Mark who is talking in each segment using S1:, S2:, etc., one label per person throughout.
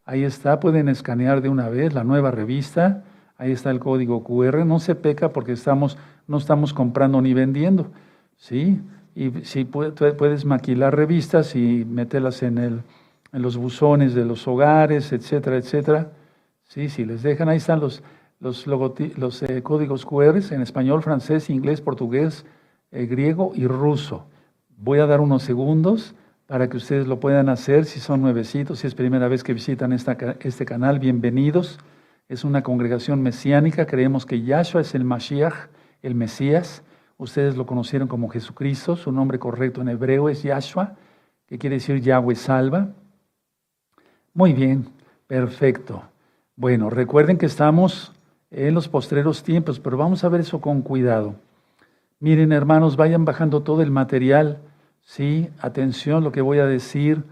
S1: Ahí está, pueden escanear de una vez la nueva revista. Ahí está el código QR. No se peca porque no estamos comprando ni vendiendo, ¿sí? Y sí, puedes maquilar revistas y meterlas en los buzones de los hogares, etcétera, etcétera. Sí, si les dejan, ahí están los códigos QR en español, francés, inglés, portugués, griego y ruso. Voy a dar unos segundos para que ustedes lo puedan hacer si son nuevecitos, si es primera vez que visitan este canal, bienvenidos. Es una congregación mesiánica, creemos que Yahshua es el Mashiach, el Mesías. Ustedes lo conocieron como Jesucristo, su nombre correcto en hebreo es Yahshua, que quiere decir Yahweh salva. Muy bien, perfecto. Bueno, recuerden que estamos en los postreros tiempos, pero vamos a ver eso con cuidado. Miren, hermanos, vayan bajando todo el material, ¿sí? Atención lo que voy a decir.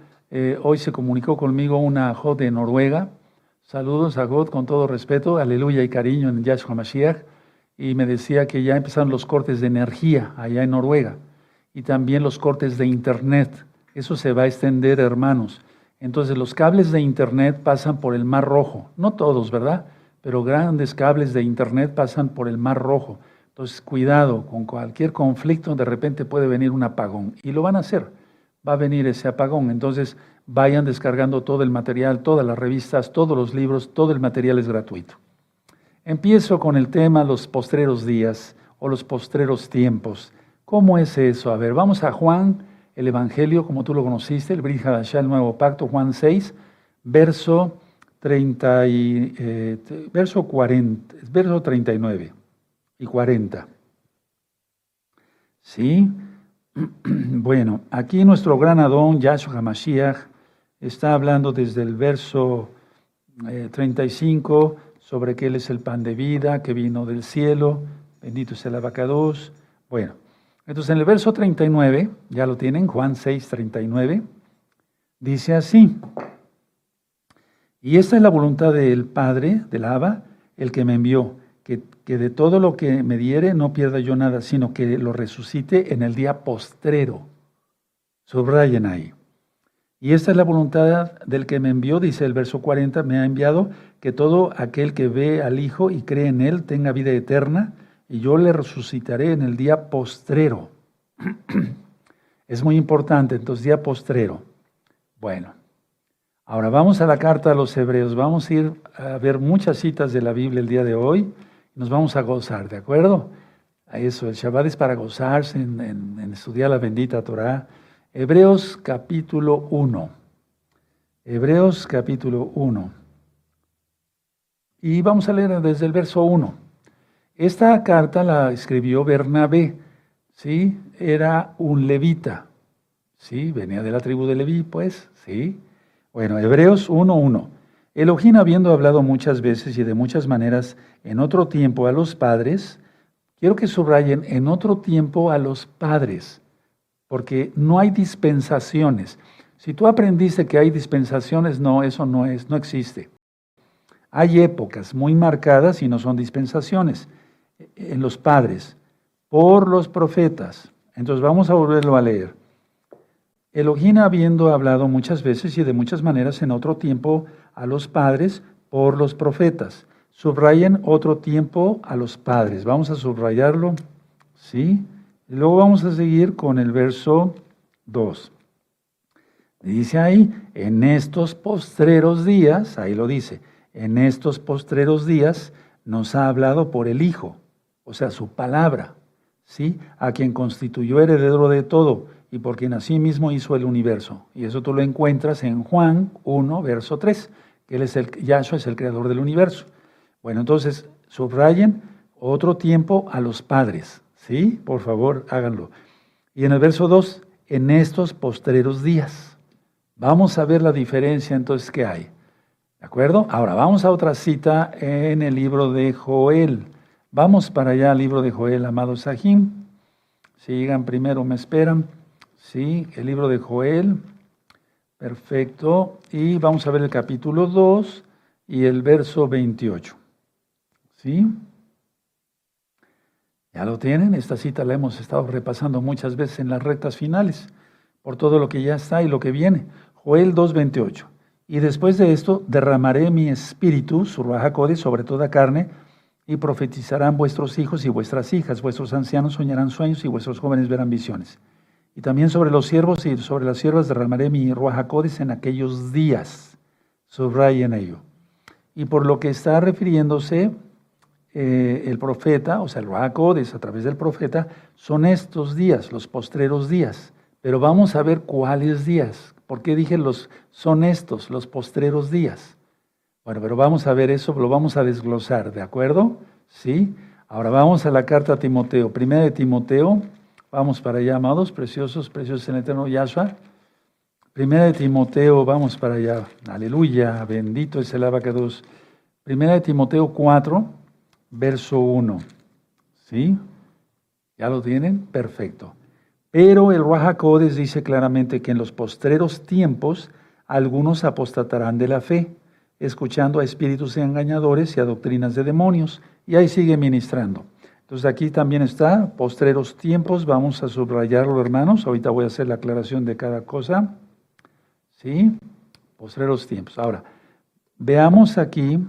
S1: Hoy se comunicó conmigo una Jod de Noruega. Saludos a Jod con todo respeto, aleluya y cariño en Yahshua Mashiach. Y me decía que ya empezaron los cortes de energía allá en Noruega y también los cortes de internet. Eso se va a extender, hermanos. Entonces los cables de internet pasan por el Mar Rojo. No todos, ¿verdad? Pero grandes cables de internet pasan por el Mar Rojo. Entonces cuidado, con cualquier conflicto de repente puede venir un apagón. Y lo van a hacer. Va a venir ese apagón. Entonces vayan descargando todo el material, todas las revistas, todos los libros, todo el material es gratuito. Empiezo con el tema los postreros días o los postreros tiempos. ¿Cómo es eso? A ver, vamos a Juan, el Evangelio, como tú lo conociste, el Brit Hadashah, el Nuevo Pacto, Juan 6, verso 39 y 40. ¿Sí? Bueno, aquí nuestro gran Adón, Yahshua HaMashiach, está hablando desde el verso 35, sobre que Él es el pan de vida, que vino del cielo, bendito es el abacados. Bueno, entonces en el verso 39, ya lo tienen, Juan 6, 39, dice así: y esta es la voluntad del Padre, del Abba, el que me envió, que de todo lo que me diere no pierda yo nada, sino que lo resucite en el día postrero. Subrayen ahí. Y esta es la voluntad del que me envió, dice el verso 40, me ha enviado, que todo aquel que ve al Hijo y cree en Él tenga vida eterna, y yo le resucitaré en el día postrero. Es muy importante, entonces, día postrero. Bueno, ahora vamos a la carta a los Hebreos. Vamos a ir a ver muchas citas de la Biblia el día de hoy. Nos vamos a gozar, ¿de acuerdo? A eso, el Shabbat es para gozarse en estudiar la bendita Torah. Hebreos capítulo 1. Hebreos capítulo 1. Y vamos a leer desde el verso 1. Esta carta la escribió Bernabé, ¿sí? Era un levita, ¿sí? Venía de la tribu de Leví, pues, ¿sí? Bueno, Hebreos 1:1. Elohim, habiendo hablado muchas veces y de muchas maneras en otro tiempo a los padres, quiero que subrayen, en otro tiempo a los padres, porque no hay dispensaciones. Si tú aprendiste que hay dispensaciones, no, eso no existe. Hay épocas muy marcadas y no son dispensaciones en los padres, por los profetas. Entonces vamos a volverlo a leer. Elohim, habiendo hablado muchas veces y de muchas maneras en otro tiempo a los padres, por los profetas. Subrayen otro tiempo a los padres. Vamos a subrayarlo, ¿sí? Y luego vamos a seguir con el verso 2. Dice ahí, en estos postreros días, ahí lo dice, en estos postreros días nos ha hablado por el Hijo, o sea, su palabra, ¿sí? A quien constituyó heredero de todo y por quien asimismo hizo el universo. Y eso tú lo encuentras en Juan 1, verso 3, que Yahshua es el creador del universo. Bueno, entonces, subrayen otro tiempo a los padres, ¿sí? Por favor, háganlo. Y en el verso 2, en estos postreros días. Vamos a ver la diferencia entonces que hay. ¿De acuerdo? Ahora vamos a otra cita en el libro de Joel. Vamos para allá al libro de Joel, amados Sahim. Si llegan primero, me esperan. Sí, el libro de Joel. Perfecto. Y vamos a ver el capítulo 2 y el verso 28. ¿Sí? ¿Ya lo tienen? Esta cita la hemos estado repasando muchas veces en las rectas finales, por todo lo que ya está y lo que viene. Joel 2:28. Y después de esto, derramaré mi espíritu, su Ruaj HaKodesh, sobre toda carne, y profetizarán vuestros hijos y vuestras hijas, vuestros ancianos soñarán sueños y vuestros jóvenes verán visiones. Y también sobre los siervos y sobre las siervas derramaré mi Ruaj HaKodesh en aquellos días. Subrayen ello. Y por lo que está refiriéndose el profeta, o sea, el Ruaj HaKodesh a través del profeta, son estos días, los postreros días. Pero vamos a ver cuáles días. ¿Por qué dije son estos, los postreros días? Bueno, pero vamos a ver eso, lo vamos a desglosar, ¿de acuerdo? ¿Sí? Ahora vamos a la carta a Timoteo. Primera de Timoteo, vamos para allá, amados, preciosos, preciosos en el eterno Yahshua. Primera de Timoteo, vamos para allá. Aleluya, bendito es el Abacados. Primera de Timoteo 4, verso 1. ¿Sí? ¿Ya lo tienen? Perfecto. Pero el Ruaj HaKodesh dice claramente que en los postreros tiempos algunos apostatarán de la fe, escuchando a espíritus engañadores y a doctrinas de demonios. Y ahí sigue ministrando. Entonces aquí también está, postreros tiempos, vamos a subrayarlo, hermanos. Ahorita voy a hacer la aclaración de cada cosa. ¿Sí? Postreros tiempos. Ahora, veamos aquí,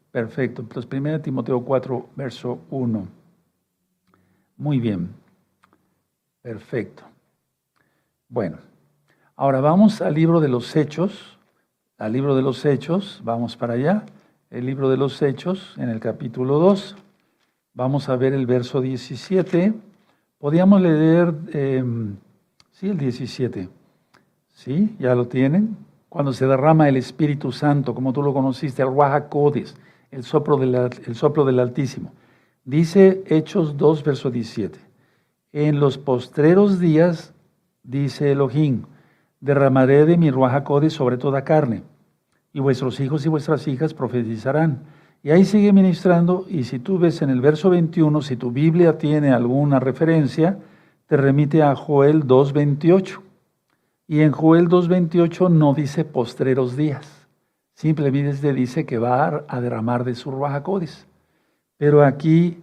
S1: perfecto. Entonces, 1 Timoteo 4, verso 1. Muy bien. Perfecto. Bueno, ahora vamos al libro de los Hechos. Al libro de los Hechos, vamos para allá. El libro de los Hechos, en el capítulo 2. Vamos a ver el verso 17. Podríamos leer, sí, el 17. ¿Sí? ¿Ya lo tienen? Cuando se derrama el Espíritu Santo, como tú lo conociste, el Ruaj HaKodesh, el soplo del Altísimo. Dice Hechos 2, verso 17. En los postreros días, dice Elohim, derramaré de mi Ruaj HaKodesh sobre toda carne, y vuestros hijos y vuestras hijas profetizarán. Y ahí sigue ministrando, y si tú ves en el verso 21, si tu Biblia tiene alguna referencia, te remite a Joel 2:28. Y en Joel 2:28 no dice postreros días, simplemente dice que va a derramar de su Ruaj HaKodesh. Pero aquí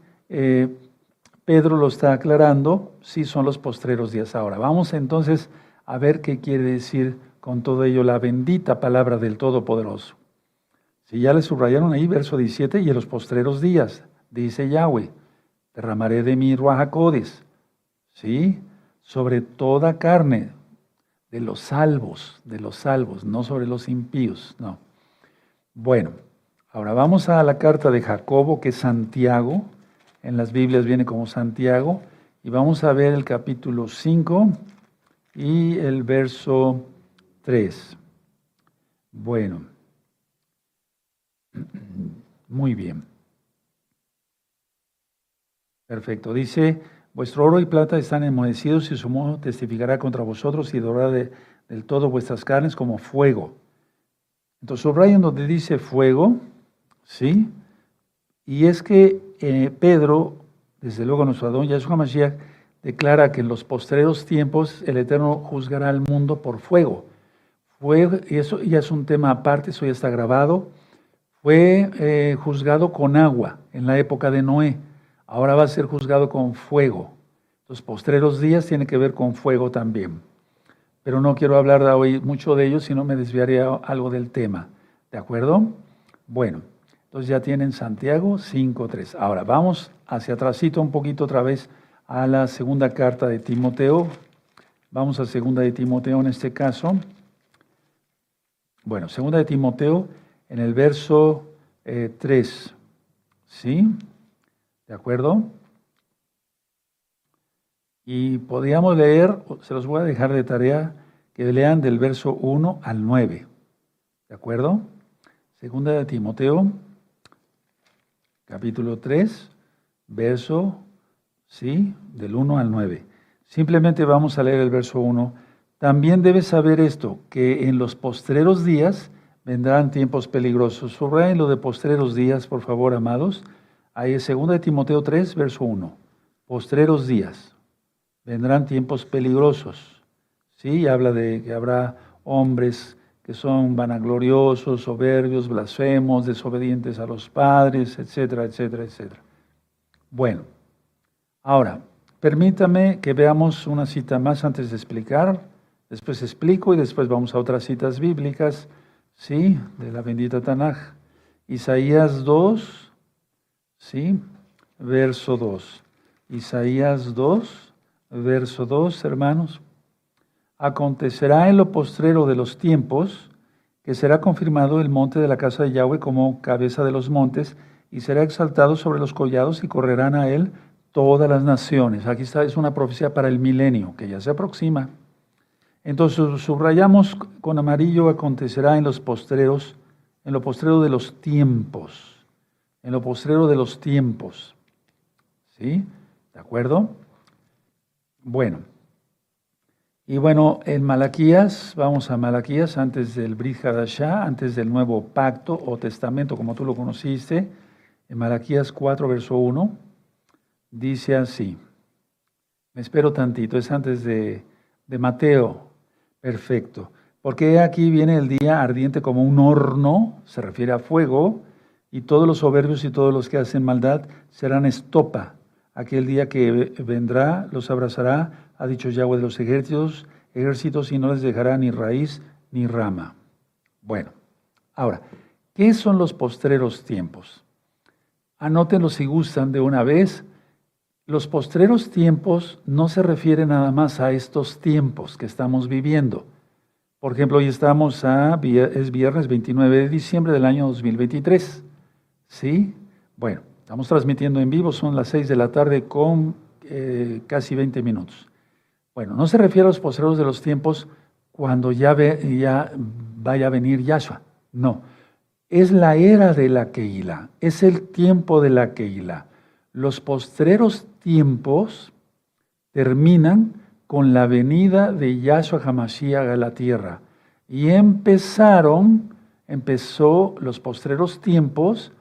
S1: Pedro lo está aclarando, sí son los postreros días. Ahora, vamos entonces a ver qué quiere decir con todo ello la bendita palabra del Todopoderoso. Si ya le subrayaron ahí, verso 17, y en los postreros días, dice Yahweh, derramaré de mi Ruaj HaKodesh, ¿sí? Sobre toda carne, de los salvos, no sobre los impíos, no. Bueno, ahora vamos a la carta de Jacobo, que es Santiago. En las Biblias viene como Santiago. Y vamos a ver el capítulo 5 y el verso 3. Bueno, muy bien. Perfecto. Dice, vuestro oro y plata están enmohecidos y su moho testificará contra vosotros y dorará del todo vuestras carnes como fuego. Entonces, subrayan donde dice fuego, ¿sí? Y es que Pedro, desde luego nuestro Adón Yahshua Mashiach, declara que en los postreros tiempos el Eterno juzgará al mundo por fuego. Y eso ya es un tema aparte, eso ya está grabado. Fue juzgado con agua en la época de Noé. Ahora va a ser juzgado con fuego. Los postreros días tienen que ver con fuego también. Pero no quiero hablar de hoy mucho de ello, sino me desviaré algo del tema. ¿De acuerdo? Bueno, entonces ya tienen Santiago 5:3. Ahora vamos hacia atrásito un poquito otra vez a la segunda carta de Timoteo. Vamos a segunda de Timoteo en este caso. Bueno, segunda de Timoteo en el verso 3. ¿Sí? ¿De acuerdo? Y podríamos leer, se los voy a dejar de tarea, que lean del verso 1 al 9. ¿De acuerdo? Segunda de Timoteo, capítulo 3, verso, ¿sí? Del 1 al 9. Simplemente vamos a leer el verso 1. También debes saber esto, que en los postreros días vendrán tiempos peligrosos. Subrayen lo de postreros días, por favor, amados. Ahí es segunda de Timoteo 3, verso 1. Postreros días. Vendrán tiempos peligrosos. ¿Sí? Habla de que habrá hombres que son vanagloriosos, soberbios, blasfemos, desobedientes a los padres, etcétera, etcétera, etcétera. Bueno, ahora, permítame que veamos una cita más antes de explicar Después explico y después vamos a otras citas bíblicas, ¿sí? De la bendita Tanaj. Isaías 2, ¿sí? Verso 2. Isaías 2, verso 2, hermanos. Acontecerá en lo postrero de los tiempos que será confirmado el monte de la casa de Yahweh como cabeza de los montes y será exaltado sobre los collados y correrán a él todas las naciones. Aquí está, es una profecía para el milenio que ya se aproxima. Entonces subrayamos con amarillo: acontecerá en los postreros, en lo postrero de los tiempos, en lo postrero de los tiempos. ¿Sí? ¿De acuerdo? Bueno. Y bueno, en Malaquías, vamos a Malaquías, antes del Brit Hadashah, antes del nuevo pacto o testamento, como tú lo conociste, en Malaquías 4, verso 1, dice así. Me espero tantito, es antes de Mateo. Perfecto. Porque aquí viene el día ardiente como un horno, se refiere a fuego, y todos los soberbios y todos los que hacen maldad serán estopa. Aquel día que vendrá los abrazará, ha dicho Yahweh de los ejércitos, y no les dejará ni raíz ni rama. Bueno, ahora, ¿qué son los postreros tiempos? Anótenlo si gustan de una vez. Los postreros tiempos no se refieren nada más a estos tiempos que estamos viviendo. Por ejemplo, hoy estamos es viernes 29 de diciembre del año 2023. ¿Sí? Bueno, estamos transmitiendo en vivo, son las 6 de la tarde con casi 20 minutos. Bueno, no se refiere a los postreros de los tiempos cuando ya vaya a venir Yahshua. No, es la era de la Keilah, es el tiempo de la Keilah. Los postreros tiempos terminan con la venida de Yahshua HaMashiach a la tierra. Y empezó los postreros tiempos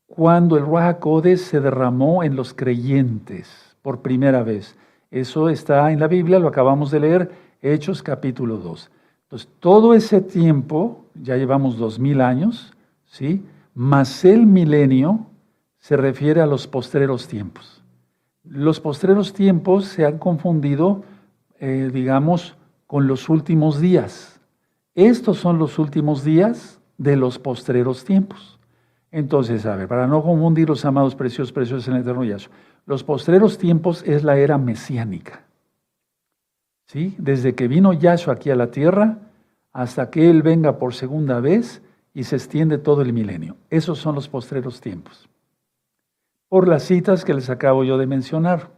S1: cuando el Ruach HaKodesh se derramó en los creyentes por primera vez. Eso está en la Biblia, lo acabamos de leer, Hechos capítulo 2. Entonces, todo ese tiempo, ya llevamos 2000 años, ¿sí? Más el milenio se refiere a los postreros tiempos. Los postreros tiempos se han confundido, digamos, con los últimos días. Estos son los últimos días de los postreros tiempos. Entonces, a ver, para no confundir los amados preciosos en el eterno Yahshua, los postreros tiempos es la era mesiánica. ¿Sí? Desde que vino Yahshua aquí a la tierra hasta que Él venga por segunda vez y se extiende todo el milenio. Esos son los postreros tiempos. Por las citas que les acabo yo de mencionar.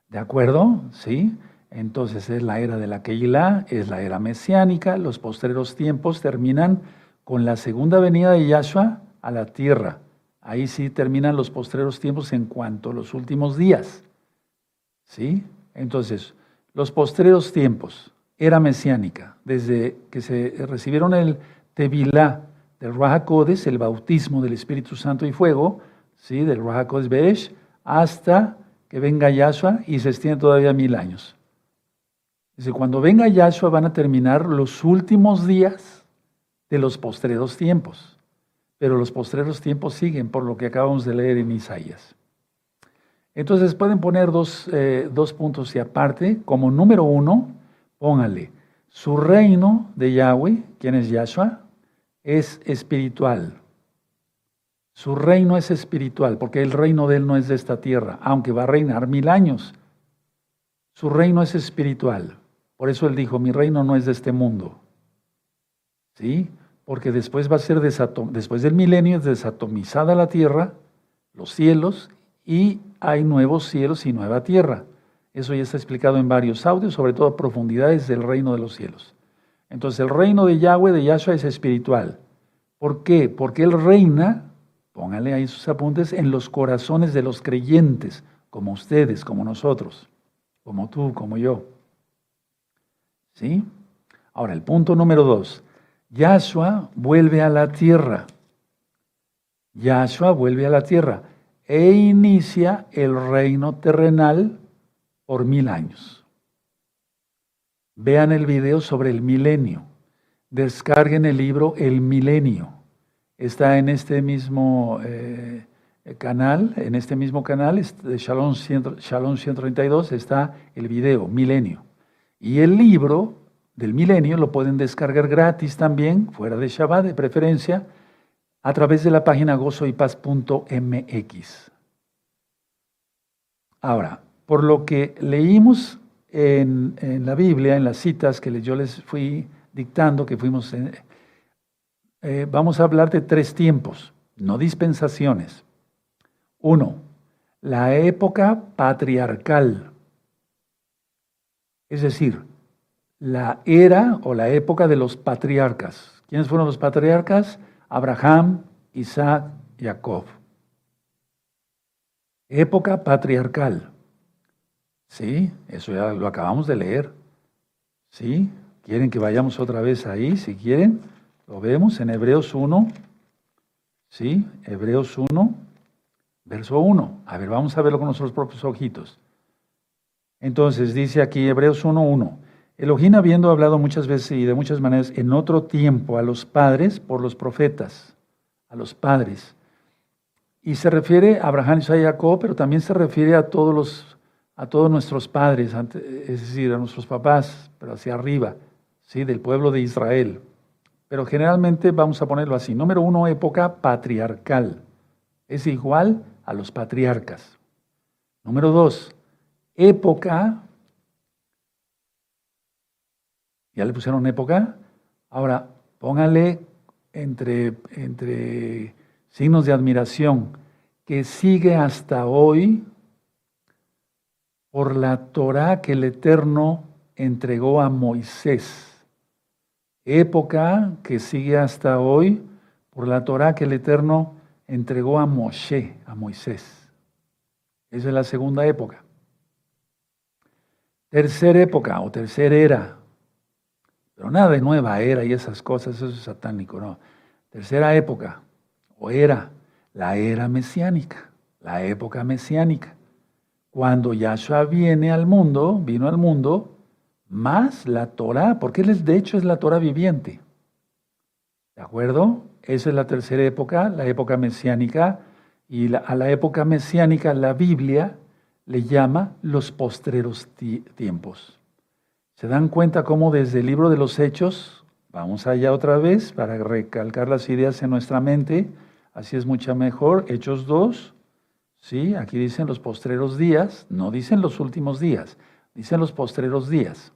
S1: ¿De acuerdo? ¿Sí? Entonces es la era de la Keilah, es la era mesiánica. Los postreros tiempos terminan con la segunda venida de Yahshua a la tierra. Ahí sí terminan los postreros tiempos en cuanto a los últimos días. ¿Sí? Entonces, los postreros tiempos, era mesiánica, desde que se recibieron el Tevilá del Ruach HaKodesh, el bautismo del Espíritu Santo y fuego, ¿sí? Del Ruach HaKodesh Be'esh, hasta que venga Yahshua y se extiende todavía 1000 años. Dice, cuando venga Yahshua van a terminar los últimos días de los postreros tiempos. Pero los postreros tiempos siguen, por lo que acabamos de leer en Isaías. Entonces pueden poner dos puntos y aparte. Como número 1, póngale, su reino de Yahweh, ¿quién es Yahshua? Es espiritual. Su reino es espiritual, porque el reino de Él no es de esta tierra, aunque va a reinar 1000 años. Su reino es espiritual. Por eso Él dijo, mi reino no es de este mundo. ¿Sí? Porque después va a ser después del milenio es desatomizada la tierra, los cielos, y hay nuevos cielos y nueva tierra. Eso ya está explicado en varios audios, sobre todo profundidades del reino de los cielos. Entonces el reino de Yahweh, de Yahshua, es espiritual. ¿Por qué? Porque Él reina, pónganle ahí sus apuntes, en los corazones de los creyentes, como ustedes, como nosotros, como tú, como yo. ¿Sí? Ahora, el punto número 2. Yahshua vuelve a la tierra. Yahshua vuelve a la tierra e inicia el reino terrenal por 1000 años. Vean el video sobre el milenio. Descarguen el libro El Milenio. Está en este mismo canal, de Shalom 132 está el video Milenio. Y el libro del milenio lo pueden descargar gratis también, fuera de Shabbat de preferencia, a través de la página gozoypaz.mx. Ahora, por lo que leímos en la Biblia, en las citas que yo les fui dictando, vamos a hablar de 3 tiempos, no dispensaciones. 1, la época patriarcal, es decir, la era o la época de los patriarcas. ¿Quiénes fueron los patriarcas? Abraham, Isaac, Jacob. Época patriarcal. ¿Sí? Eso ya lo acabamos de leer. ¿Sí? ¿Quieren que vayamos otra vez ahí? Si quieren, lo vemos en Hebreos 1. ¿Sí? Hebreos 1, verso 1. A ver, vamos a verlo con nuestros propios ojitos. Entonces, dice aquí Hebreos 1:1. Elohim, habiendo hablado muchas veces y de muchas maneras en otro tiempo a los padres por los profetas, a los padres. Y se refiere a Abraham, Isaac y Jacob, pero también se refiere a todos nuestros padres, es decir, a nuestros papás, pero hacia arriba, ¿sí? Del pueblo de Israel. Pero generalmente vamos a ponerlo así. Número 1, época patriarcal. Es igual a los patriarcas. Número 2, época. ¿Ya le pusieron época? Ahora, póngale entre signos de admiración, que sigue hasta hoy por la Torá que el Eterno entregó a Moisés. Época que sigue hasta hoy por la Torá que el Eterno entregó a Moshe, a Moisés. Esa es la segunda época. Tercera época o tercera era. Pero nada de nueva era y esas cosas, eso es satánico, no. Tercera época, o era, la era mesiánica, la época mesiánica. Cuando Yahshua vino al mundo, más la Torá, porque él de hecho es la Torá viviente. ¿De acuerdo? Esa es la tercera época, la época mesiánica, y a la época mesiánica la Biblia le llama los postreros tiempos. ¿Se dan cuenta cómo desde el libro de los Hechos, vamos allá otra vez para recalcar las ideas en nuestra mente, así es mucho mejor, Hechos 2, ¿sí? Aquí dicen los postreros días, no dicen los últimos días, dicen los postreros días.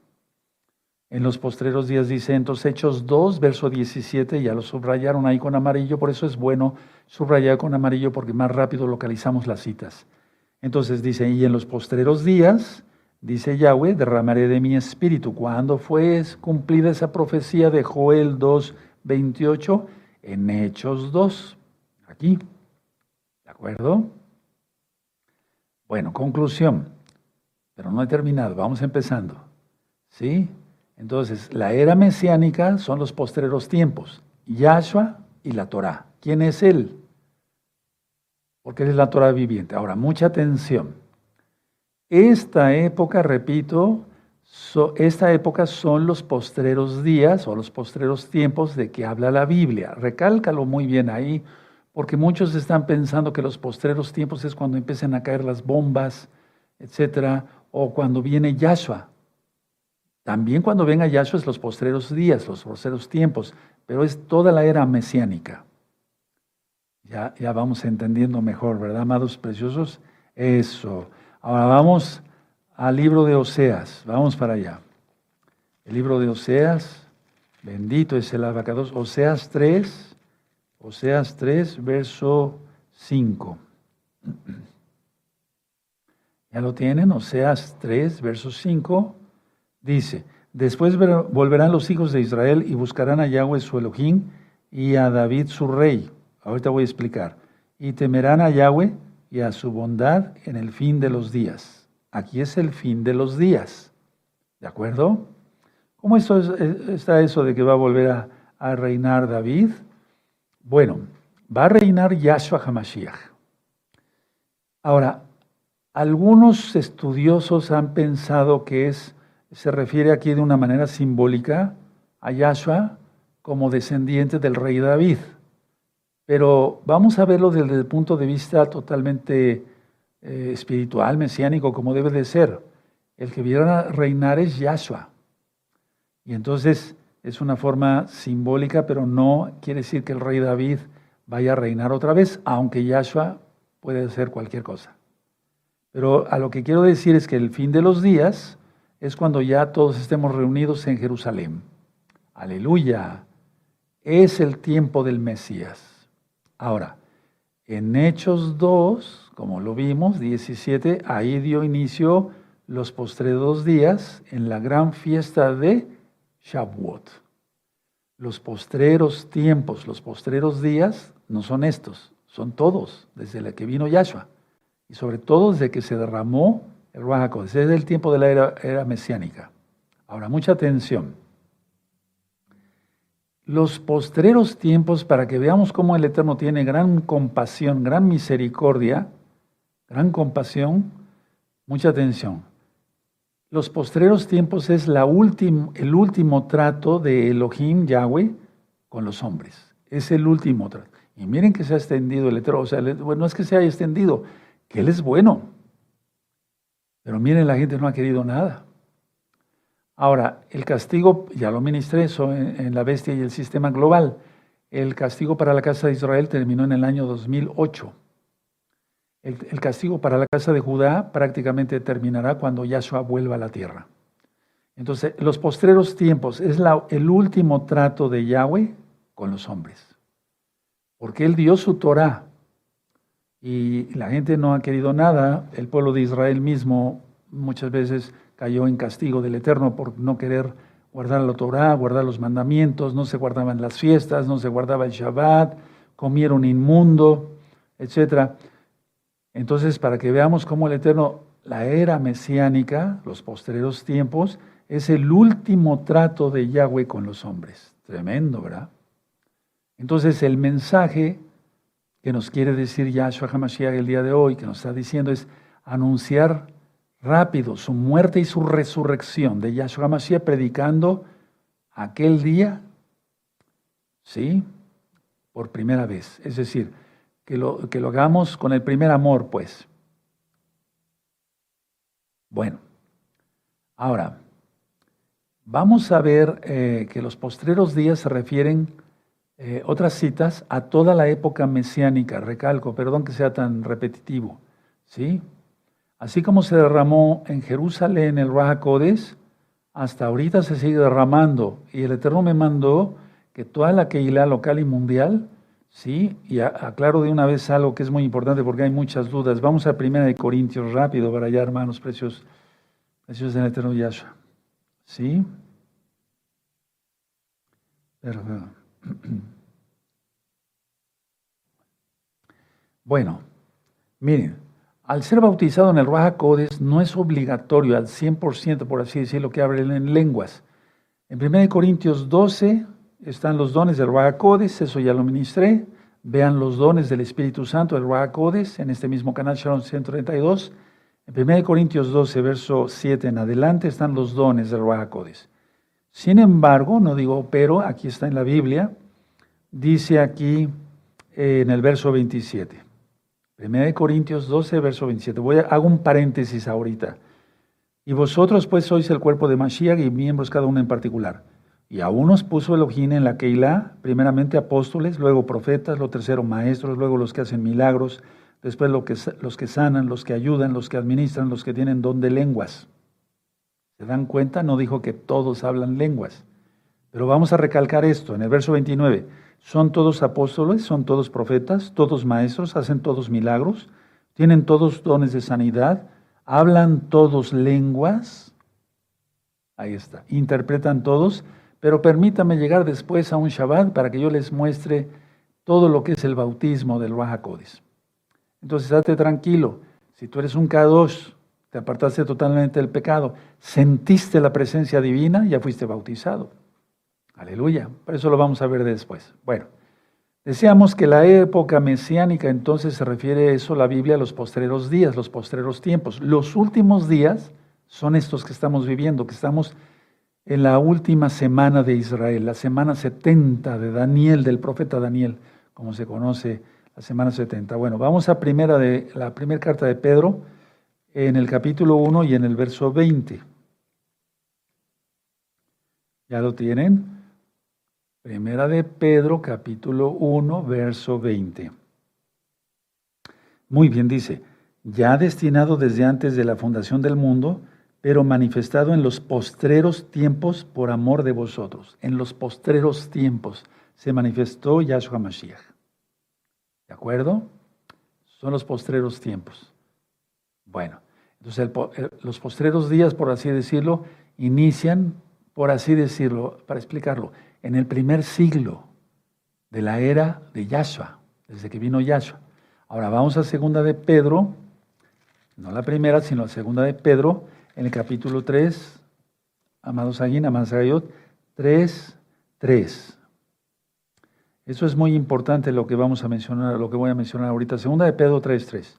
S1: En los postreros días dice, entonces Hechos 2, verso 17, ya lo subrayaron ahí con amarillo, por eso es bueno subrayar con amarillo porque más rápido localizamos las citas. Entonces dice, y en los postreros días, dice Yahweh, derramaré de mi espíritu. ¿Cuándo fue cumplida esa profecía de Joel 2:28? En Hechos 2, aquí. ¿De acuerdo? Bueno, conclusión. Pero no he terminado, vamos empezando. ¿Sí? Entonces, la era mesiánica son los postreros tiempos. Yahshua y la Torá. ¿Quién es él? Porque él es la Torá viviente. Ahora, mucha atención. Esta época, repito, esta época son los postreros días o los postreros tiempos de que habla la Biblia. Recálcalo muy bien ahí, porque muchos están pensando que los postreros tiempos es cuando empiezan a caer las bombas, etcétera, o cuando viene Yahshua. También cuando venga Yahshua es los postreros días, los postreros tiempos, pero es toda la era mesiánica. Ya vamos entendiendo mejor, ¿verdad, amados preciosos? Eso. Ahora vamos al libro de Oseas, vamos para allá. El libro de Oseas, bendito es el abacados, Oseas 3, verso 5. ¿Ya lo tienen? Oseas 3, verso 5, dice, después volverán los hijos de Israel y buscarán a Yahweh su Elohim y a David su rey. Ahorita voy a explicar. Y temerán a Yahweh y a su bondad en el fin de los días. Aquí es el fin de los días. ¿De acuerdo? ¿Cómo está eso de que va a volver a reinar David? Bueno, va a reinar Yahshua HaMashiach. Ahora, algunos estudiosos han pensado que se refiere aquí de una manera simbólica a Yahshua como descendiente del rey David. Pero vamos a verlo desde el punto de vista totalmente espiritual, mesiánico, como debe de ser. El que viene a reinar es Yahshua, Y entonces es una forma simbólica, pero no quiere decir que el rey David vaya a reinar otra vez, aunque Yahshua puede hacer cualquier cosa. Pero a lo que quiero decir es que el fin de los días es cuando ya todos estemos reunidos en Jerusalén. Aleluya. Es el tiempo del Mesías. Ahora, en Hechos 2, como lo vimos, 17, ahí dio inicio los postreros días en la gran fiesta de Shavuot. Los postreros tiempos, los postreros días no son estos, son todos, desde la que vino Yahshua. Y sobre todo desde que se derramó el Ruach HaKodesh. Es el tiempo de la era mesiánica. Ahora, mucha atención. Los postreros tiempos, para que veamos cómo el Eterno tiene gran compasión, gran misericordia, gran compasión, mucha atención. Los postreros tiempos es el último trato de Elohim, Yahweh, con los hombres. Es el último trato. Y miren que se ha extendido el Eterno. O sea, bueno, no es que se haya extendido, que Él es bueno. Pero miren, la gente no ha querido nada. Ahora, el castigo, ya lo ministré eso en la bestia y el sistema global. El castigo para la casa de Israel terminó en el año 2008. El castigo para la casa de Judá prácticamente terminará cuando Yahshua vuelva a la tierra. Entonces, los postreros tiempos es el último trato de Yahweh con los hombres. Porque Él dio su Torah y la gente no ha querido nada. El pueblo de Israel mismo muchas veces cayó en castigo del Eterno por no querer guardar la Torah, guardar los mandamientos, no se guardaban las fiestas, no se guardaba el Shabbat, comieron inmundo, etc. Entonces, para que veamos cómo el Eterno, la era mesiánica, los postreros tiempos, es el último trato de Yahweh con los hombres. Tremendo, ¿verdad? Entonces, el mensaje que nos quiere decir Yahshua HaMashiach el día de hoy, que nos está diciendo, es anunciar rápido su muerte y su resurrección de Yahshua HaMashiach, predicando aquel día, ¿sí? Por primera vez. Es decir, que lo hagamos con el primer amor, pues. Bueno, ahora, vamos a ver que los postreros días se refieren, otras citas, a toda la época mesiánica. Recalco, perdón que sea tan repetitivo, ¿sí? Así como se derramó en Jerusalén el Ruach HaKodesh, hasta ahorita se sigue derramando. Y el Eterno me mandó que toda la Keilah local y mundial, sí, y aclaro de una vez algo que es muy importante porque hay muchas dudas. Vamos a 1 Corintios rápido para allá, hermanos preciosos del Eterno Yahshua. ¿Sí? Perdón. Bueno, miren, al ser bautizado en el Ruach HaKodesh no es obligatorio al 100%, por así decirlo, que hablen en lenguas. En 1 Corintios 12 están los dones del Ruach HaKodesh, eso ya lo ministré. Vean los dones del Espíritu Santo del Ruach HaKodesh en este mismo canal Shalom 132. En 1 Corintios 12, verso 7 en adelante, están los dones del Ruach HaKodesh. Sin embargo, no digo pero, aquí está en la Biblia, dice aquí en el verso 27. 1 Corintios 12, verso 27. Hago un paréntesis ahorita. Y vosotros pues sois el cuerpo de Mashiach y miembros cada uno en particular. Y a unos puso Elohim en la Keilah, primeramente apóstoles, luego profetas, lo tercero maestros, luego los que hacen milagros, después los que sanan, los que ayudan, los que administran, los que tienen don de lenguas. ¿Se dan cuenta? No dijo que todos hablan lenguas. Pero vamos a recalcar esto en el verso 29. ¿Son todos apóstoles? ¿Son todos profetas? ¿Todos maestros? ¿Hacen todos milagros? ¿Tienen todos dones de sanidad? ¿Hablan todos lenguas? Ahí está. ¿Interpretan todos? Pero permítame llegar después a un Shabbat para que yo les muestre todo lo que es el bautismo del Ruach HaKodesh. Entonces, date tranquilo. Si tú eres un Kadosh, te apartaste totalmente del pecado, sentiste la presencia divina, ya fuiste bautizado. Aleluya. Por eso lo vamos a ver después. Bueno, decíamos que la época mesiánica entonces se refiere a eso, la Biblia, a los postreros días, los postreros tiempos. Los últimos días son estos que estamos viviendo, que estamos en la última semana de Israel, la semana 70 de Daniel, del profeta Daniel, como se conoce, la semana 70. Bueno, vamos a la primera carta de Pedro, en el capítulo 1 y en el verso 20. ¿Ya lo tienen? Primera de Pedro, capítulo 1, verso 20. Muy bien, dice, ya destinado desde antes de la fundación del mundo, pero manifestado en los postreros tiempos por amor de vosotros. En los postreros tiempos se manifestó Yahshua Mashiach. ¿De acuerdo? Son los postreros tiempos. Bueno, entonces los postreros días, por así decirlo, inician, por así decirlo, para explicarlo, en el primer siglo de la era de Yahshua, desde que vino Yahshua. Ahora vamos a segunda de Pedro, no la primera, sino la segunda de Pedro, en el capítulo 3, amados Aguín, amados Agayot, 3:3. Eso es muy importante lo que vamos a mencionar, lo que voy a mencionar ahorita. Segunda de Pedro 3:3.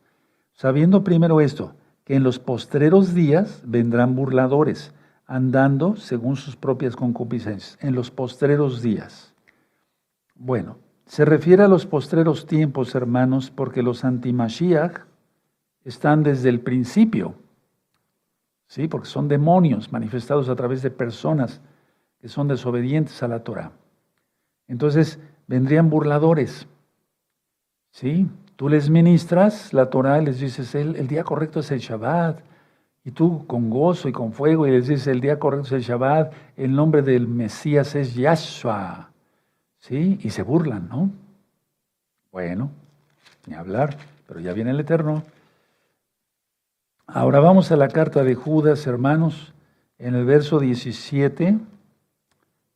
S1: Sabiendo primero esto, que en los postreros días vendrán burladores, andando según sus propias concupiscencias. En los postreros días. Bueno, se refiere a los postreros tiempos, hermanos, porque los anti-Mashiach están desde el principio. ¿Sí? Porque son demonios manifestados a través de personas que son desobedientes a la Torah. Entonces, vendrían burladores. ¿Sí? Tú les ministras la Torah y les dices, el día correcto es el Shabbat. Y tú con gozo y con fuego y les dices, el día correcto es el Shabbat, el nombre del Mesías es Yahshua. ¿Sí? Y se burlan, ¿no? Bueno, ni hablar, pero ya viene el Eterno. Ahora vamos a la carta de Judas, hermanos, en el verso 17.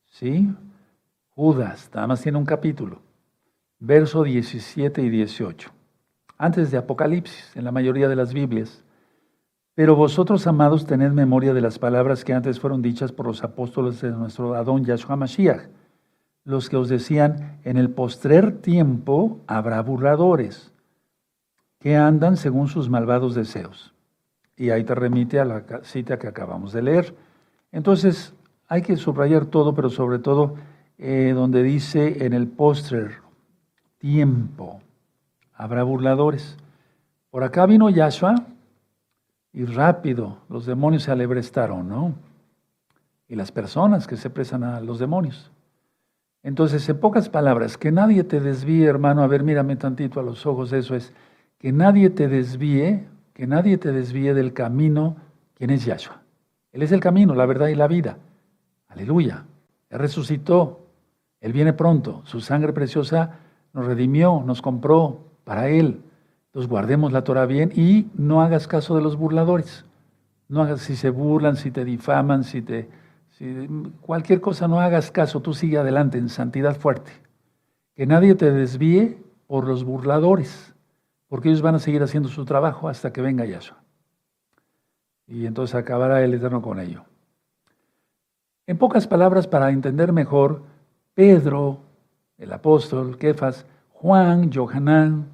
S1: ¿Sí? Judas, nada más tiene un capítulo. Verso 17 y 18. Antes de Apocalipsis, en la mayoría de las Biblias. Pero vosotros, amados, tened memoria de las palabras que antes fueron dichas por los apóstoles de nuestro Adón Yahshua Mashiach, los que os decían, en el postrer tiempo habrá burladores, que andan según sus malvados deseos. Y ahí te remite a la cita que acabamos de leer. Entonces, hay que subrayar todo, pero sobre todo donde dice en el postrer tiempo habrá burladores. Por acá vino Yahshua y rápido los demonios se alebrestaron, ¿no? Y las personas que se prestan a los demonios. Entonces, en pocas palabras, que nadie te desvíe, hermano, a ver, mírame tantito a los ojos, eso es, que nadie te desvíe del camino, ¿quién es Yahshua? Él es el camino, la verdad y la vida. Aleluya. Él resucitó, Él viene pronto, su sangre preciosa nos redimió, nos compró para Él. Entonces guardemos la Torah bien y no hagas caso de los burladores. No hagas, si se burlan, si te difaman, cualquier cosa, no hagas caso, tú sigue adelante en santidad fuerte. Que nadie te desvíe por los burladores, porque ellos van a seguir haciendo su trabajo hasta que venga Yahshua. Y entonces acabará el Eterno con ello. En pocas palabras, para entender mejor, Pedro, el apóstol, Kefas, Juan, Yohanan,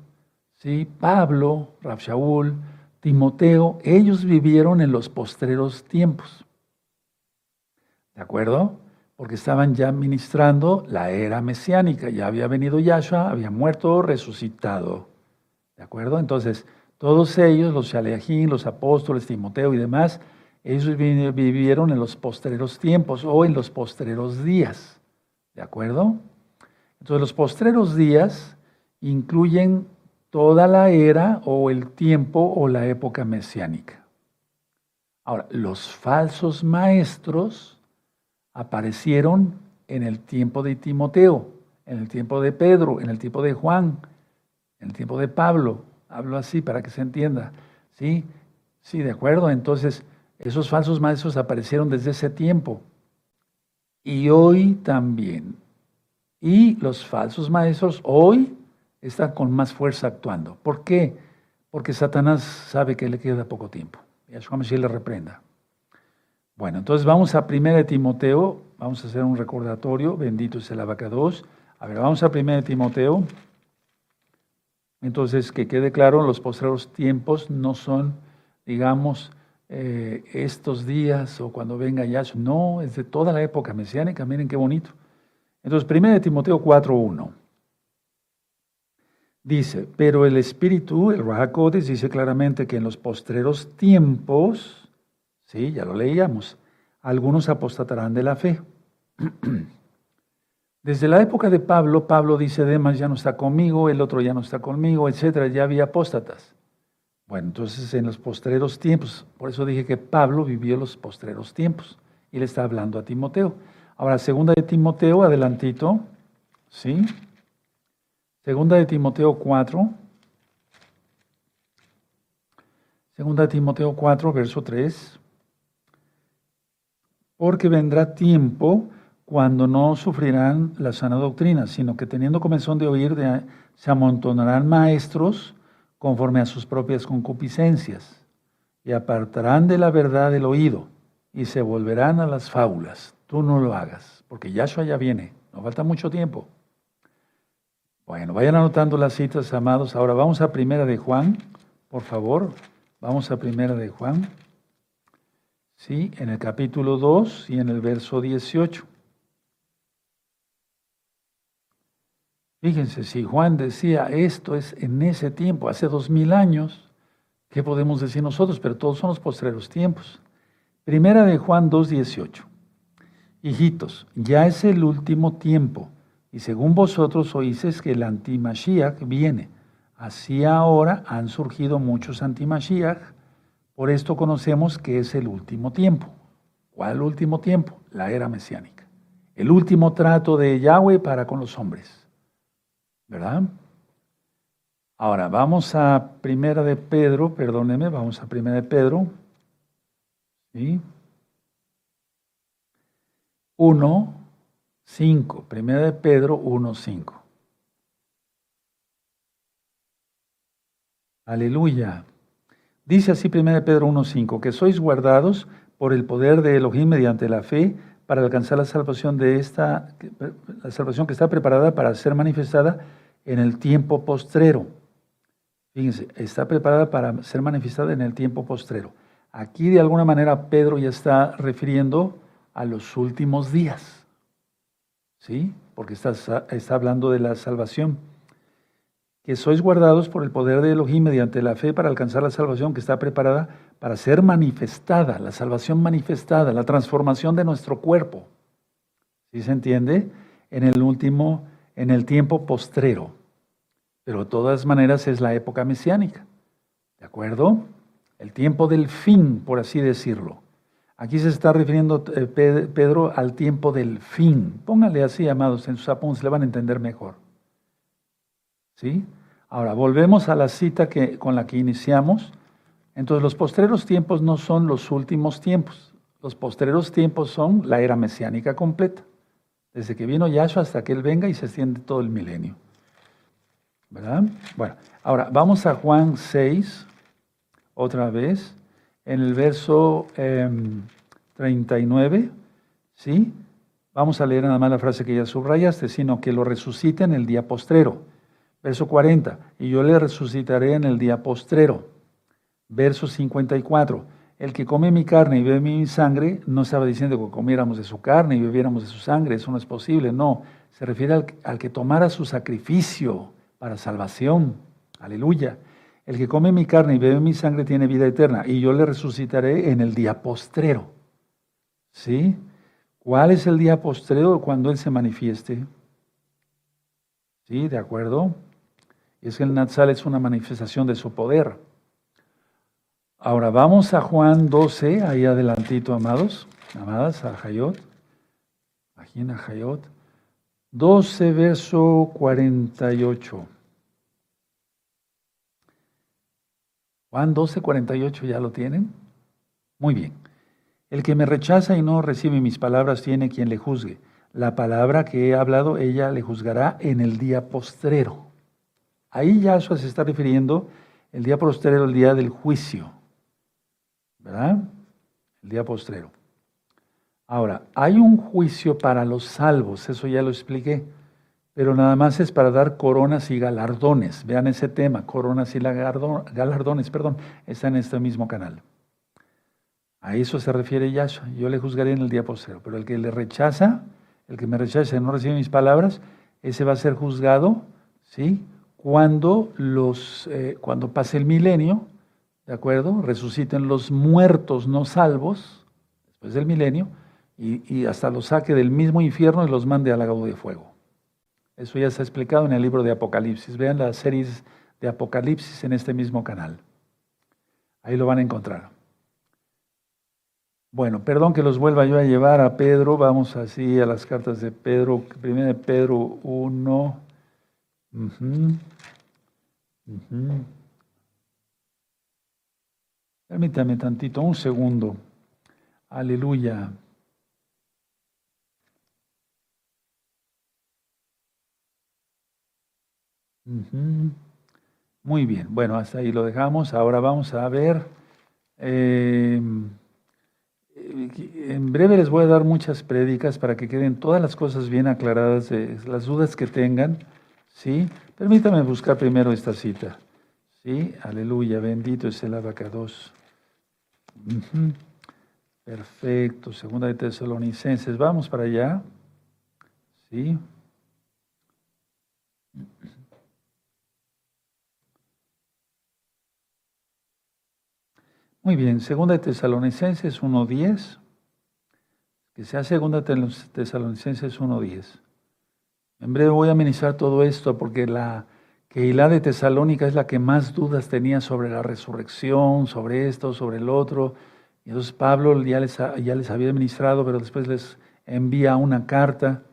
S1: ¿sí? Pablo, Rab Shaul, Timoteo, ellos vivieron en los postreros tiempos. ¿De acuerdo? Porque estaban ya ministrando la era mesiánica. Ya había venido Yahshua, había muerto, resucitado. ¿De acuerdo? Entonces, todos ellos, los Shaleachim, los apóstoles, Timoteo y demás, ellos vivieron en los postreros tiempos o en los postreros días. ¿De acuerdo? Entonces, los postreros días incluyen toda la era o el tiempo o la época mesiánica. Ahora, los falsos maestros aparecieron en el tiempo de Timoteo, en el tiempo de Pedro, en el tiempo de Juan, en el tiempo de Pablo. Hablo así para que se entienda. ¿Sí? Sí, de acuerdo. Entonces, esos falsos maestros aparecieron desde ese tiempo. Y hoy también. Y los falsos maestros hoy están con más fuerza actuando. ¿Por qué? Porque Satanás sabe que le queda poco tiempo. Yahshua Mashiach le reprenda. Bueno, entonces vamos a 1 Timoteo, vamos a hacer un recordatorio, bendito es el abacados. A ver, vamos a 1 Timoteo. Entonces, que quede claro, los postreros tiempos no son, digamos, estos días o cuando venga Yahshua. No, es de toda la época mesiánica, miren qué bonito. Entonces, 1 Timoteo 4:1. Dice, pero el Espíritu, el Ruach HaKodesh, dice claramente que en los postreros tiempos, sí, ya lo leíamos, algunos apostatarán de la fe. Desde la época de Pablo, Pablo dice, Demas ya no está conmigo, el otro ya no está conmigo, etcétera, ya había apóstatas. Bueno, entonces en los postreros tiempos, por eso dije que Pablo vivió los postreros tiempos y le está hablando a Timoteo. Ahora, segunda de Timoteo, adelantito, ¿sí? Segunda de Timoteo 4, segunda de Timoteo 4, verso 3, porque vendrá tiempo cuando no sufrirán la sana doctrina, sino que teniendo comezón de oír, se amontonarán maestros conforme a sus propias concupiscencias, y apartarán de la verdad el oído, y se volverán a las fábulas. Tú no lo hagas, porque Yahshua ya viene, no falta mucho tiempo. Bueno, vayan anotando las citas, amados. Ahora vamos a Primera de Juan, por favor. Vamos a Primera de Juan, sí, en el capítulo 2 y en el verso 18. Fíjense, si Juan decía esto es en ese tiempo, hace 2000 años, ¿qué podemos decir nosotros? Pero todos son los postreros tiempos. Primera de Juan 2:18. Hijitos, ya es el último tiempo, y según vosotros oíces que el antimashiach viene. Así ahora han surgido muchos antimashiach, por esto conocemos que es el último tiempo. ¿Cuál último tiempo? La era mesiánica. El último trato de Yahweh para con los hombres. ¿Verdad? Ahora, vamos a Primera de Pedro, perdóneme, vamos a Primera de Pedro, ¿sí? 1:5, Primera de Pedro 1:5. Aleluya. Dice así Primera de Pedro 1:5, que sois guardados por el poder de Elohim mediante la fe para alcanzar la salvación la salvación que está preparada para ser manifestada en el tiempo postrero. Fíjense, está preparada para ser manifestada en el tiempo postrero. Aquí de alguna manera Pedro ya está refiriendo a los últimos días, ¿sí? Porque está hablando de la salvación. Que sois guardados por el poder de Elohim mediante la fe para alcanzar la salvación que está preparada para ser manifestada, la salvación manifestada, la transformación de nuestro cuerpo. ¿Sí se entiende? En el tiempo postrero. Pero de todas maneras es la época mesiánica. ¿De acuerdo? El tiempo del fin, por así decirlo. Aquí se está refiriendo Pedro al tiempo del fin. Pónganle así, amados, en sus apuntes, le van a entender mejor. ¿Sí? Ahora, volvemos a la cita con la que iniciamos. Entonces, los postreros tiempos no son los últimos tiempos. Los postreros tiempos son la era mesiánica completa. Desde que vino Yahshua hasta que Él venga y se extiende todo el milenio. ¿Verdad? Bueno, ahora vamos a Juan 6, otra vez, en el verso 39, ¿sí? Vamos a leer nada más la frase que ya subrayaste, sino que lo resucita en el día postrero. Verso 40, y yo le resucitaré en el día postrero. Verso 54, el que come mi carne y bebe mi sangre, no estaba diciendo que comiéramos de su carne y bebiéramos de su sangre, eso no es posible, no. Se refiere al que tomara su sacrificio para salvación. Aleluya. El que come mi carne y bebe mi sangre tiene vida eterna, y yo le resucitaré en el día postrero. ¿Sí? ¿Cuál es el día postrero? Cuando Él se manifieste. ¿Sí? ¿De acuerdo? Es que el Natsal es una manifestación de su poder. Ahora vamos a Juan 12, ahí adelantito, amados, amadas, a Hayot. Imagina Hayot. 12, verso 48. Juan 12, 48, ¿ya lo tienen? Muy bien. El que me rechaza y no recibe mis palabras tiene quien le juzgue. La palabra que he hablado, ella le juzgará en el día postrero. Ahí Yahshua se está refiriendo el día postrero, el día del juicio. ¿Verdad? El día postrero. Ahora, hay un juicio para los salvos, eso ya lo expliqué, pero nada más es para dar coronas y galardones. Vean ese tema, coronas y galardones, está en este mismo canal. A eso se refiere Yahshua. Yo le juzgaré en el día postrero, pero el que le rechaza, el que me rechaza y no recibe mis palabras, ese va a ser juzgado, ¿sí? Cuando pase el milenio, ¿de acuerdo? Resuciten los muertos no salvos, después del milenio, y hasta los saque del mismo infierno y los mande al lago de fuego. Eso ya está explicado en el libro de Apocalipsis. Vean las series de Apocalipsis en este mismo canal. Ahí lo van a encontrar. Bueno, perdón que los vuelva yo a llevar a Pedro. Vamos así a las cartas de Pedro. Primero de Pedro 1. Permítame tantito, un segundo. Aleluya. Muy bien, bueno, hasta ahí lo dejamos. Ahora vamos a ver. En breve les voy a dar muchas prédicas para que queden todas las cosas bien aclaradas, las dudas que tengan. ¿Sí? Permítame buscar primero esta cita. ¿Sí? Aleluya, bendito es el abacados. Perfecto, segunda de Tesalonicenses. Vamos para allá. ¿Sí? Muy bien, segunda de Tesalonicenses 1:10. Que sea segunda de Tesalonicenses 1:10. En breve voy a ministrar todo esto porque la Keilah de Tesalónica es la que más dudas tenía sobre la resurrección, sobre esto, sobre el otro. Y entonces Pablo ya les había ministrado, pero después les envía una carta.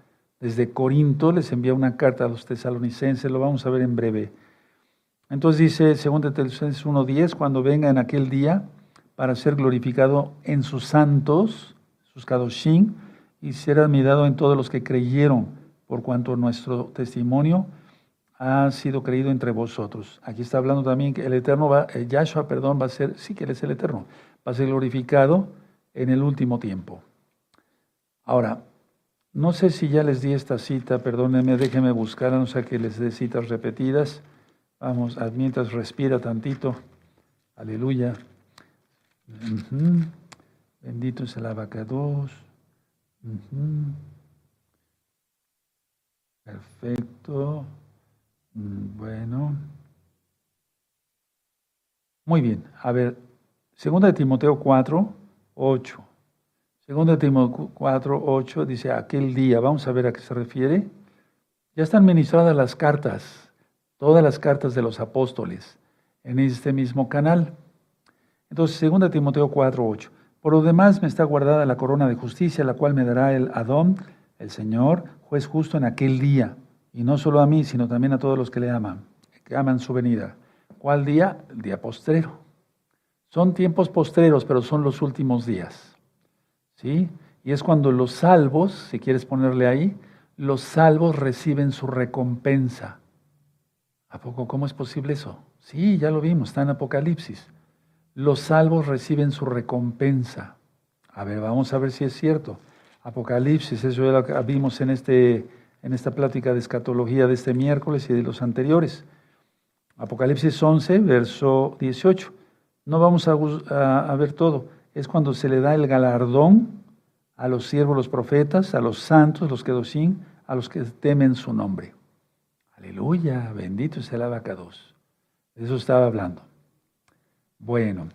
S1: Desde Corinto les envía una carta a los tesalonicenses, lo vamos a ver en breve. Entonces dice 2 Tesalonicenses 1:10, cuando venga en aquel día para ser glorificado en sus santos, sus kadoshim, y ser admirado en todos los que creyeron, por cuanto nuestro testimonio ha sido creído entre vosotros. Aquí está hablando también que el Eterno Yahshua, va a ser, sí que Él es el Eterno, va a ser glorificado en el último tiempo. Ahora, no sé si ya les di esta cita, perdónenme, déjenme buscar, no sé que les dé citas repetidas. Vamos, mientras respira tantito. Aleluya. Bendito es el abacados. Perfecto. Bueno. Muy bien. A ver, 2 de Timoteo 4:8. 2 de Timoteo 4:8 dice, aquel día, vamos a ver a qué se refiere. Ya están ministradas las cartas, todas las cartas de los apóstoles, en este mismo canal. Entonces, 2 de Timoteo 4:8. Por lo demás me está guardada la corona de justicia, la cual me dará el Adón, el Señor, juez justo en aquel día. Y no solo a mí, sino también a todos los que le aman, que aman su venida. ¿Cuál día? El día postrero. Son tiempos postreros, pero son los últimos días. ¿Sí? Y es cuando los salvos, si quieres ponerle ahí, los salvos reciben su recompensa. ¿A poco cómo es posible eso? Sí, ya lo vimos, está en Apocalipsis. Los salvos reciben su recompensa. A ver, vamos a ver si es cierto. Apocalipsis, eso ya lo vimos en esta plática de escatología de este miércoles y de los anteriores. Apocalipsis 11, verso 18. No vamos a ver todo. Es cuando se le da el galardón a los siervos, los profetas, a los santos, los kedoshim, a los que temen su nombre. Aleluya, bendito es el abacados. De eso estaba hablando. Bueno,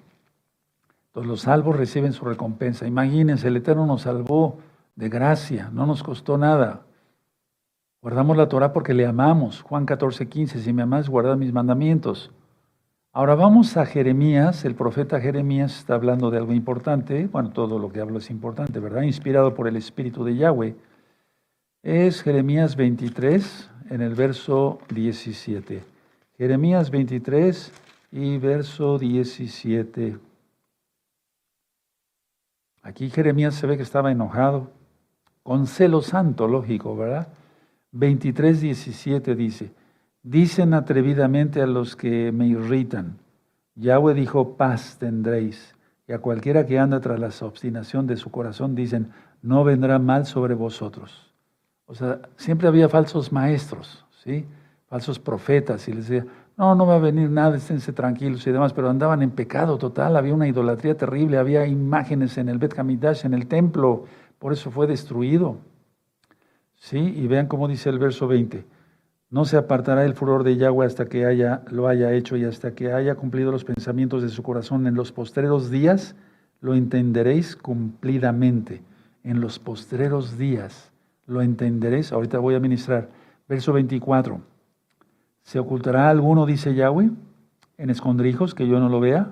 S1: entonces los salvos reciben su recompensa. Imagínense, el Eterno nos salvó de gracia, no nos costó nada. Guardamos la Torah porque le amamos. Juan 14:15, si me amas, guardad mis mandamientos. Ahora vamos a Jeremías. El profeta Jeremías está hablando de algo importante. Bueno, todo lo que hablo es importante, ¿verdad? Inspirado por el Espíritu de Yahweh. Es Jeremías 23, en el verso 17. Jeremías 23 y verso 17. Aquí Jeremías se ve que estaba enojado, con celo santo, lógico, ¿verdad? 23:17 dice, dicen atrevidamente a los que me irritan, Yahweh dijo, paz tendréis, y a cualquiera que anda tras la obstinación de su corazón dicen, no vendrá mal sobre vosotros. O sea, siempre había falsos maestros, ¿sí? Falsos profetas, y les decía, no va a venir nada, esténse tranquilos y demás, pero andaban en pecado total, había una idolatría terrible, había imágenes en el Bet Hamidash, en el templo, por eso fue destruido. Sí, y vean cómo dice el verso 20, no se apartará el furor de Yahweh hasta que lo haya hecho y hasta que haya cumplido los pensamientos de su corazón. En los postreros días lo entenderéis cumplidamente. en los postreros días lo entenderéis. Ahorita voy a ministrar. Verso 24. ¿Se ocultará alguno, dice Yahweh, en escondrijos que yo no lo vea?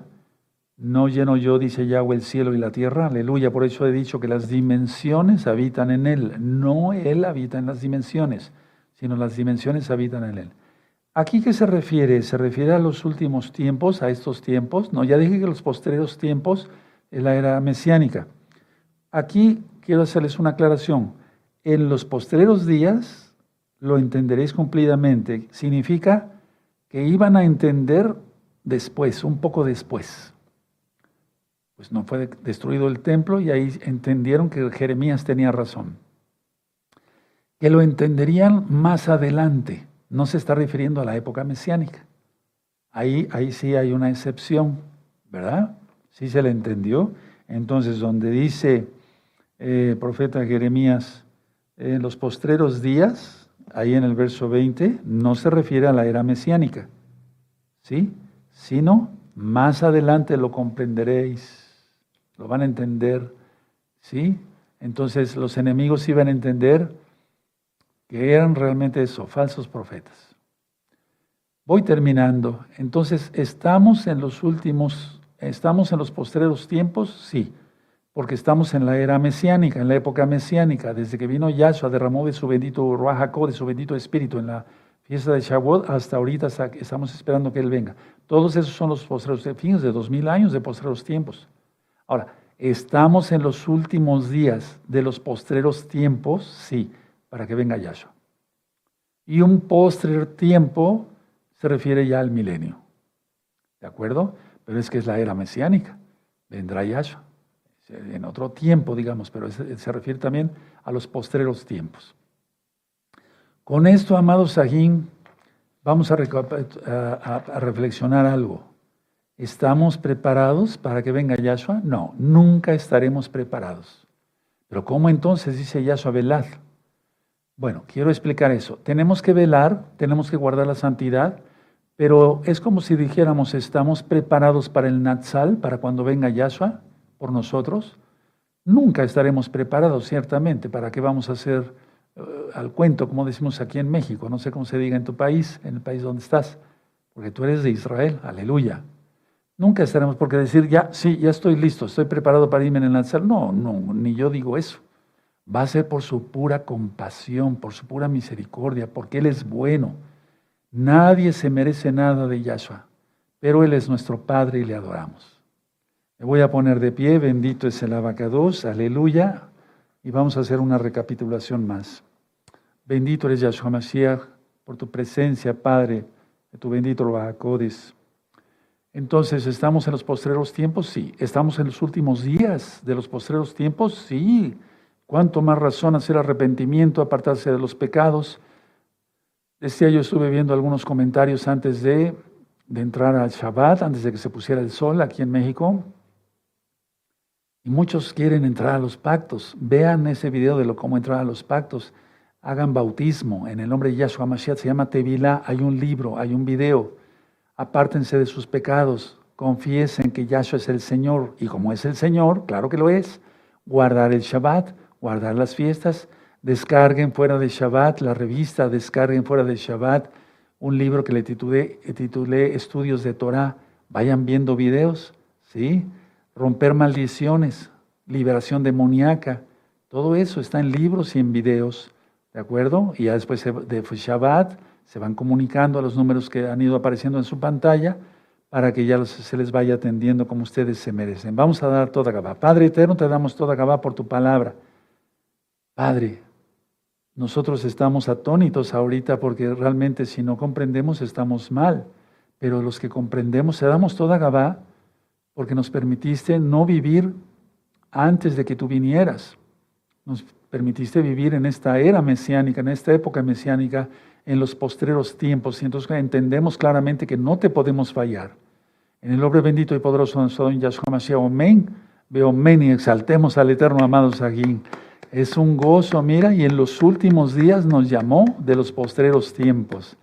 S1: No lleno yo, dice Yahweh, el cielo y la tierra. Aleluya. Por eso he dicho que las dimensiones habitan en él. No él habita en las dimensiones, sino las dimensiones habitan en él. ¿Aquí qué se refiere? ¿Se refiere a los últimos tiempos, a estos tiempos? No, ya dije que los postreros tiempos es la era mesiánica. Aquí quiero hacerles una aclaración. En los postreros días lo entenderéis cumplidamente. Significa que iban a entender después, un poco después. Pues no fue destruido el templo y ahí entendieron que Jeremías tenía razón. Que lo entenderían más adelante. No se está refiriendo a la época mesiánica. Ahí sí hay una excepción, ¿verdad? Sí se le entendió. Entonces, donde dice profeta Jeremías, en los postreros días, ahí en el verso 20, no se refiere a la era mesiánica, ¿sí? Sino, más adelante lo comprenderéis, lo van a entender, ¿sí? Entonces, los enemigos iban a entender que eran realmente eso, falsos profetas. Voy terminando. Entonces, ¿estamos en los postreros tiempos? Sí, porque estamos en la era mesiánica, en la época mesiánica. Desde que vino Yahshua, derramó de su bendito Ruach HaKodesh, de su bendito Espíritu en la fiesta de Shavuot, hasta ahorita estamos esperando que Él venga. Todos esos son los postreros tiempos, fíjense, 2000 años de postreros tiempos. Ahora, ¿estamos en los últimos días de los postreros tiempos? Sí, para que venga Yahshua. Y un postrer tiempo se refiere ya al milenio. ¿De acuerdo? Pero es que es la era mesiánica. Vendrá Yahshua. En otro tiempo, digamos, pero se refiere también a los postreros tiempos. Con esto, amados Sahim, vamos a reflexionar algo. ¿Estamos preparados para que venga Yahshua? No, nunca estaremos preparados. Pero ¿cómo entonces dice Yahshua velad? Bueno, quiero explicar eso. Tenemos que velar, tenemos que guardar la santidad, pero es como si dijéramos, ¿estamos preparados para el Natsal, para cuando venga Yahshua por nosotros? Nunca estaremos preparados, ciertamente. ¿Para qué vamos a hacer al cuento, como decimos aquí en México? No sé cómo se diga en tu país, en el país donde estás, porque tú eres de Israel, aleluya. Nunca estaremos porque decir, ya, sí, ya estoy listo, estoy preparado para irme en el Natsal. No, ni yo digo eso. Va a ser por su pura compasión, por su pura misericordia, porque Él es bueno. Nadie se merece nada de Yahshua, pero Él es nuestro Padre y le adoramos. Me voy a poner de pie, bendito es el Abacados, aleluya, y vamos a hacer una recapitulación más. Bendito eres Yahshua Mashiach, por tu presencia, Padre, de tu bendito Abacados. Entonces, ¿estamos en los postreros tiempos? Sí. ¿Estamos en los últimos días de los postreros tiempos? Sí. ¿Cuánto más razón hacer arrepentimiento, apartarse de los pecados? Decía, yo estuve viendo algunos comentarios antes de entrar al Shabbat, antes de que se pusiera el sol aquí en México. Y muchos quieren entrar a los pactos. Vean ese video de cómo entrar a los pactos. Hagan bautismo en el nombre de Yahshua Mashiach. Se llama Tevilá. Hay un libro, hay un video. Apártense de sus pecados. Confiesen que Yahshua es el Señor. Y como es el Señor, claro que lo es, guardar el Shabbat, guardar las fiestas, descarguen fuera de Shabbat la revista, descarguen fuera de Shabbat un libro que le titulé Estudios de Torah. Vayan viendo videos, ¿sí? Romper maldiciones, liberación demoníaca, todo eso está en libros y en videos, ¿de acuerdo? Y ya después de Shabbat se van comunicando a los números que han ido apareciendo en su pantalla para que ya se les vaya atendiendo como ustedes se merecen. Vamos a dar toda Gabá. Padre eterno, te damos toda Gabá por tu palabra. Padre, nosotros estamos atónitos ahorita porque realmente si no comprendemos estamos mal, pero los que comprendemos te damos toda Gabá porque nos permitiste no vivir antes de que tú vinieras. Nos permitiste vivir en esta era mesiánica, en esta época mesiánica, en los postreros tiempos, y entonces entendemos claramente que no te podemos fallar. En el nombre bendito y poderoso de nuestro don Yahshua Mashiach, amén, veo amén y exaltemos al eterno amado Sahim. Es un gozo, mira, y en los últimos días nos llamó de los postreros tiempos.